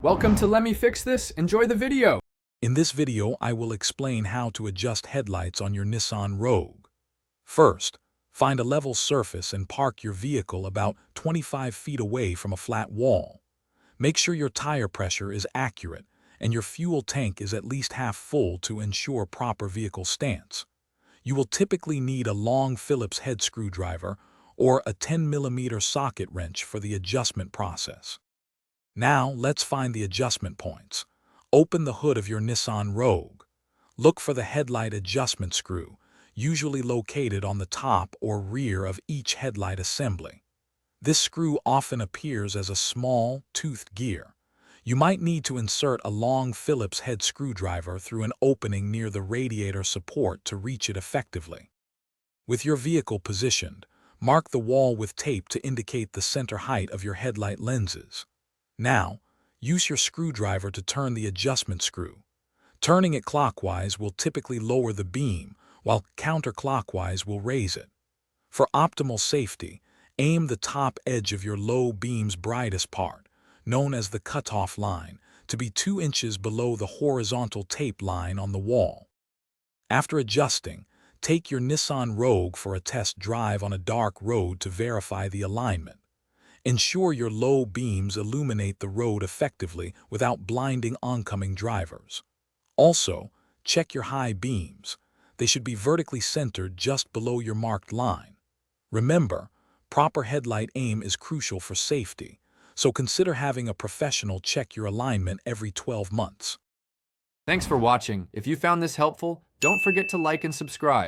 Welcome to Let Me Fix This. Enjoy the video. In this video, I will explain how to adjust headlights on your Nissan Rogue. First, find a level surface and park your vehicle about 25 feet away from a flat wall. Make sure your tire pressure is accurate and your fuel tank is at least half full to ensure proper vehicle stance. You will typically need a long Phillips head screwdriver or a 10mm socket wrench for the adjustment process. Now, let's find the adjustment points. Open the hood of your Nissan Rogue. Look for the headlight adjustment screw, usually located on the top or rear of each headlight assembly. This screw often appears as a small, toothed gear. You might need to insert a long Phillips head screwdriver through an opening near the radiator support to reach it effectively. With your vehicle positioned, mark the wall with tape to indicate the center height of your headlight lenses. Now, use your screwdriver to turn the adjustment screw. Turning it clockwise will typically lower the beam, while counterclockwise will raise it. For optimal safety, aim the top edge of your low beam's brightest part, known as the cutoff line, to be 2 inches below the horizontal tape line on the wall. After adjusting, take your Nissan Rogue for a test drive on a dark road to verify the alignment. Ensure your low beams illuminate the road effectively without blinding oncoming drivers. Also, check your high beams. They should be vertically centered just below your marked line. Remember, proper headlight aim is crucial for safety, so consider having a professional check your alignment every 12 months. Thanks for watching. If you found this helpful, don't forget to like and subscribe.